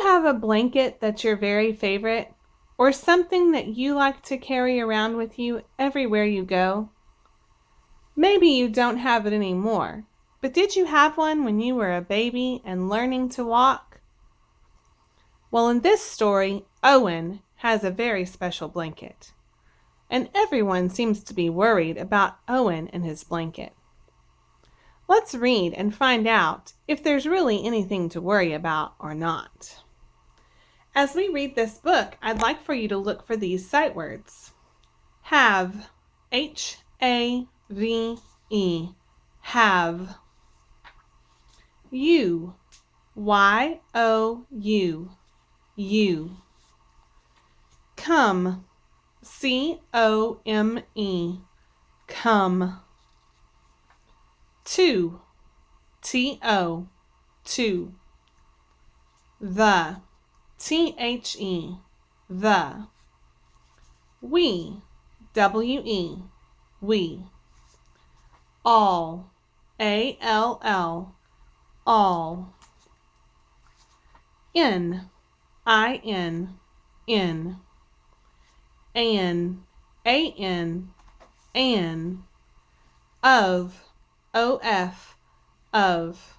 you have a blanket that's your very favorite, or something that you like to carry around with you everywhere you go? Maybe you don't have it anymore, but did you have one when you were a baby and learning to walk? Well, in this story, Owen has a very special blanket, and everyone seems to be worried about Owen and his blanket. Let's read and find out if there's really anything to worry about or not. As we read this book, I'd like for you to look for these sight words. Have, H-A-V-E, have. You, Y-O-U, you. Come, C-O-M-E, come. To, T-O, to. The, T-H-E, the. We, W-E, we. All, A-L-L, all. In, I-N, in. An, A-N, an. Of, O-F, of.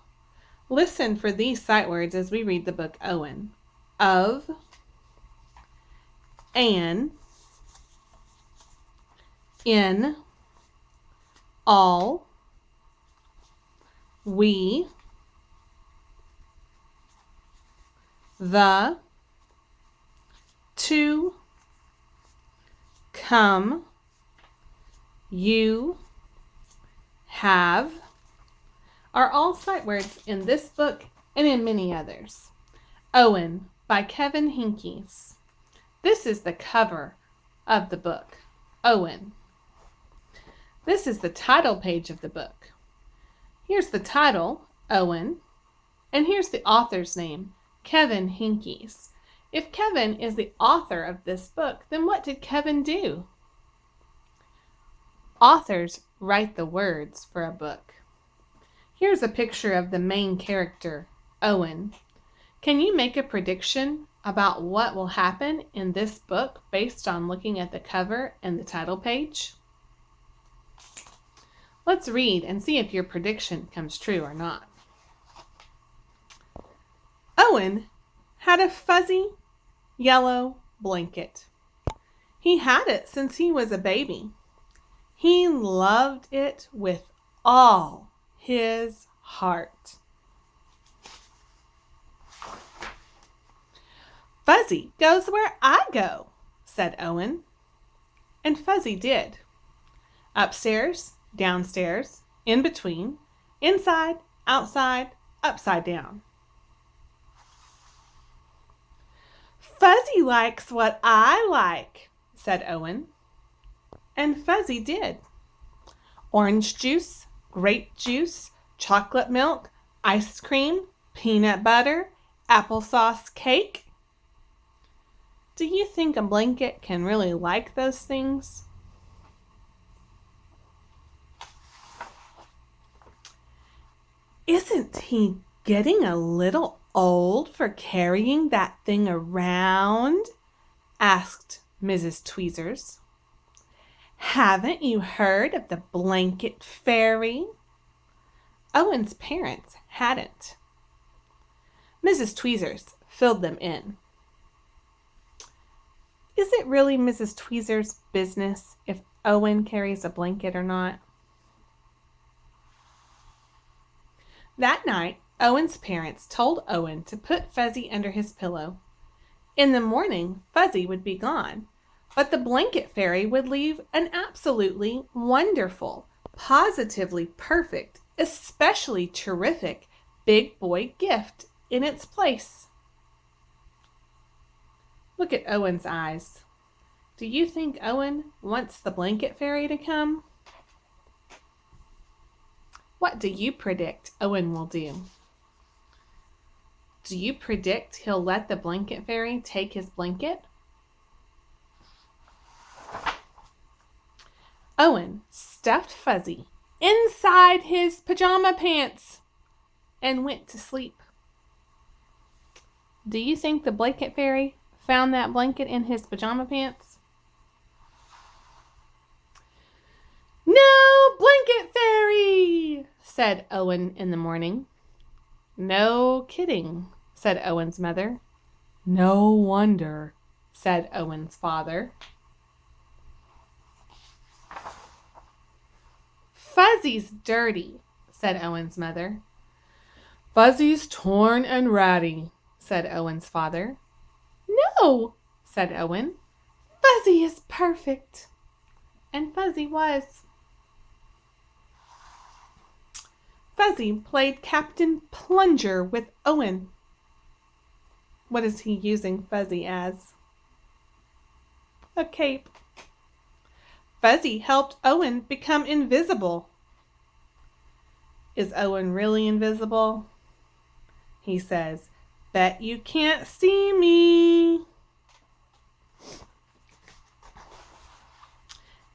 Listen for these sight words as we read the book Owen. Of, an, in, all, we, the, to, come, you, have, are all sight words in this book and in many others. Owen by Kevin Henkes. This is the cover of the book, Owen. This is the title page of the book. Here's the title, Owen, and here's the author's name, Kevin Henkes. If Kevin is the author of this book, then what did Kevin do? Authors write the words for a book. Here's a picture of the main character, Owen. Can you make a prediction about what will happen in this book based on looking at the cover and the title page? Let's read and see if your prediction comes true or not. Owen had a fuzzy yellow blanket. He had it since he was a baby. He loved it with all his heart. Fuzzy goes where I go, said Owen. And Fuzzy did. Upstairs, downstairs, in between, inside, outside, upside down. Fuzzy likes what I like, said Owen. And Fuzzy did. Orange juice, grape juice, chocolate milk, ice cream, peanut butter, applesauce cake. Do you think a blanket can really like those things? Isn't he getting a little old for carrying that thing around? Asked Mrs. Tweezers. Haven't you heard of the blanket fairy? Owen's parents hadn't. Mrs. Tweezers filled them in. Is it really Mrs. Tweezers' business if Owen carries a blanket or not? That night, Owen's parents told Owen to put Fuzzy under his pillow. In the morning, Fuzzy would be gone, but the blanket fairy would leave an absolutely wonderful, positively perfect, especially terrific big boy gift in its place. Look at Owen's eyes. Do you think Owen wants the blanket fairy to come? What do you predict Owen will do? Do you predict he'll let the blanket fairy take his blanket? Owen stuffed Fuzzy inside his pajama pants and went to sleep. Do you think the blanket fairy found that blanket in his pajama pants? No blanket fairy, said Owen in the morning. No kidding, said Owen's mother. No wonder, said Owen's father. Fuzzy's dirty, said Owen's mother. Fuzzy's torn and ratty, said Owen's father. No, said Owen. Fuzzy is perfect. And Fuzzy was. Fuzzy played Captain Plunger with Owen. What is he using Fuzzy as? A cape. Fuzzy helped Owen become invisible. Is Owen really invisible? He says, "Bet you can't see me."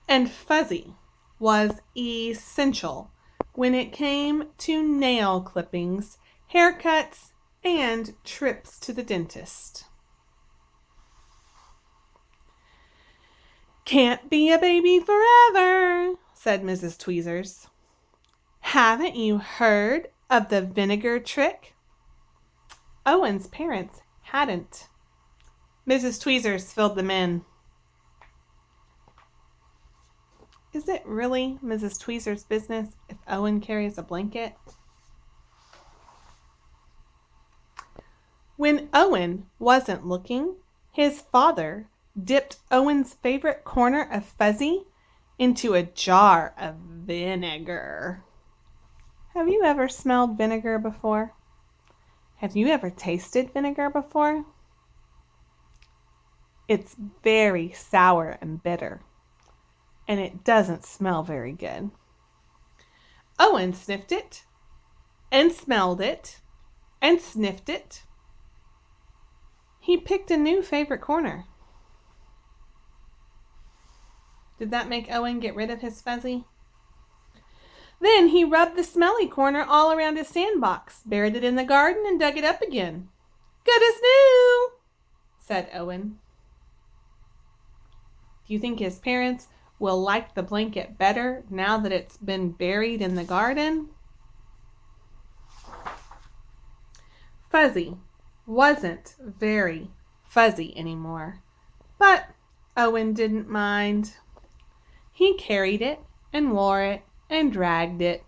And Fuzzy was essential when it came to nail clippings, haircuts, and trips to the dentist. Can't be a baby forever, said Mrs. Tweezers. Haven't you heard of the vinegar trick? Owen's parents hadn't. Mrs. Tweezers filled them in. Is it really Mrs. Tweezers' business if Owen carries a blanket? When Owen wasn't looking, his father dipped Owen's favorite corner of Fuzzy into a jar of vinegar. Have you ever smelled vinegar before? Have you ever tasted vinegar before? It's very sour and bitter, and it doesn't smell very good. Owen sniffed it, and smelled it, and sniffed it. He picked a new favorite corner. Did that make Owen get rid of his Fuzzy? Then he rubbed the smelly corner all around his sandbox, buried it in the garden, and dug it up again. Good as new, said Owen. Do you think his parents will like the blanket better now that it's been buried in the garden? Fuzzy wasn't very fuzzy anymore, but Owen didn't mind. He carried it and wore it and dragged it.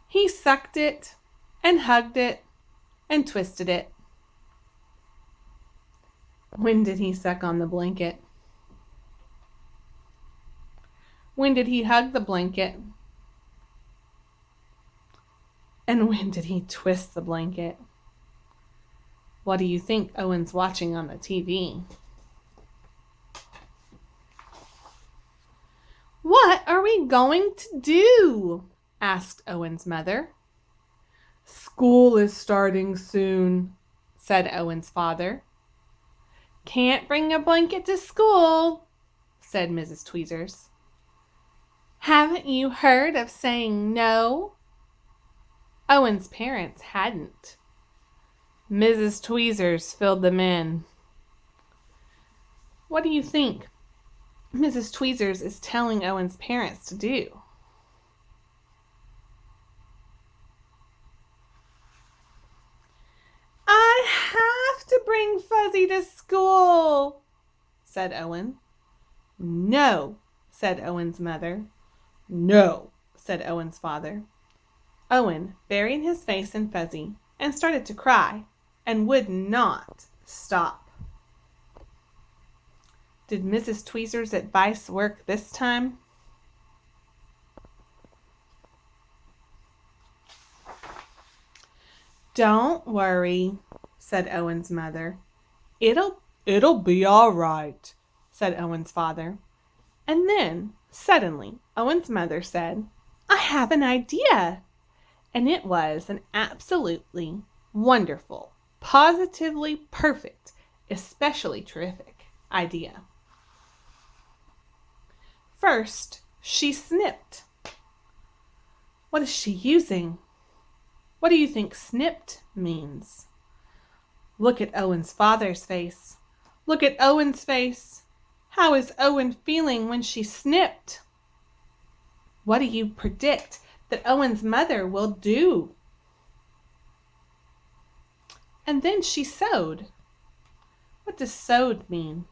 He sucked it and hugged it and twisted it. When did he suck on the blanket? When did he hug the blanket? And when did he twist the blanket? What do you think Owen's watching on the TV? What are we going to do? Asked Owen's mother. School is starting soon, said Owen's father. Can't bring a blanket to school, said Mrs. Tweezers. Haven't you heard of saying no? Owen's parents hadn't. Mrs. Tweezers filled them in. What do you think Mrs. Tweezers is telling Owen's parents to do? I have to bring Fuzzy to school, said Owen. No, said Owen's mother. No, said Owen's father. Owen buried his face in Fuzzy and started to cry and would not stop. Did Mrs. Tweezers' advice work this time? Don't worry, said Owen's mother. It'll be all right, said Owen's father. And then, suddenly, Owen's mother said, I have an idea. And it was an absolutely wonderful, positively perfect, especially terrific idea. First, she snipped. What is she using? What do you think snipped means? Look at Owen's father's face. Look at Owen's face. How is Owen feeling when she snipped? What do you predict that Owen's mother will do? And then she sewed. What does sewed mean?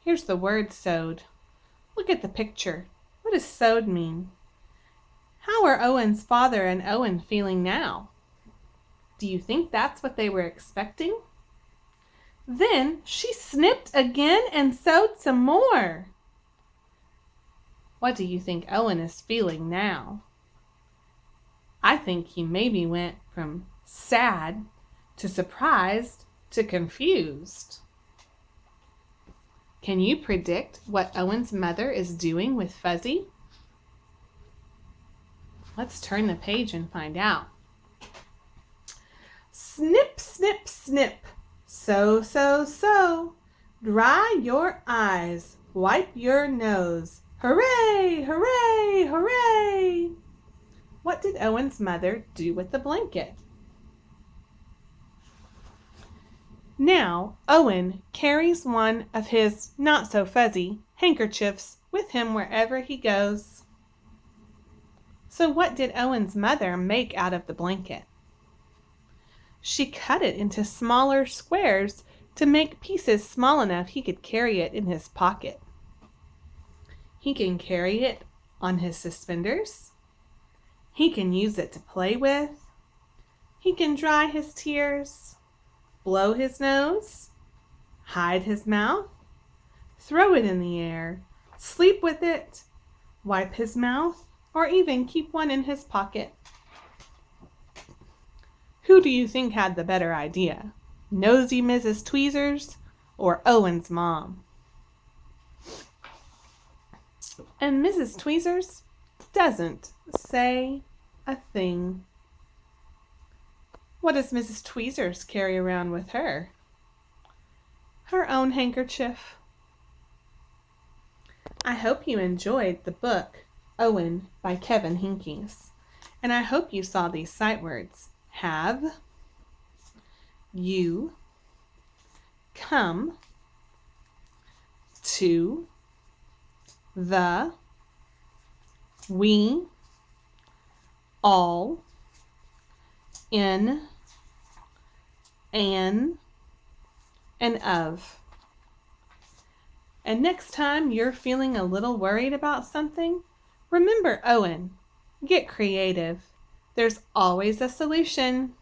Here's the word sewed. Look at the picture. What does sewed mean? How are Owen's father and Owen feeling now? Do you think that's what they were expecting? Then she snipped again and sewed some more. What do you think Owen is feeling now? I think he maybe went from sad to surprised to confused. Can you predict what Owen's mother is doing with Fuzzy? Let's turn the page and find out. Snip, snip, snip. Sew, sew, sew. Dry your eyes. Wipe your nose. Hooray, hooray, hooray. What did Owen's mother do with the blanket? Now, Owen carries one of his not-so-fuzzy handkerchiefs with him wherever he goes. So what did Owen's mother make out of the blanket? She cut it into smaller squares to make pieces small enough he could carry it in his pocket. He can carry it on his suspenders. He can use it to play with. He can dry his tears, blow his nose, hide his mouth, throw it in the air, sleep with it, wipe his mouth, or even keep one in his pocket. Who do you think had the better idea? Nosy Mrs. Tweezers or Owen's mom? And Mrs. Tweezers doesn't say a thing. What does Mrs. Tweezers carry around with her? Her own handkerchief. I hope you enjoyed the book Owen by Kevin Henkes. And I hope you saw these sight words. Have, you, come, to, the, we, all, in, an, and of. And next time you're feeling a little worried about something, remember Owen. Get creative. There's always a solution.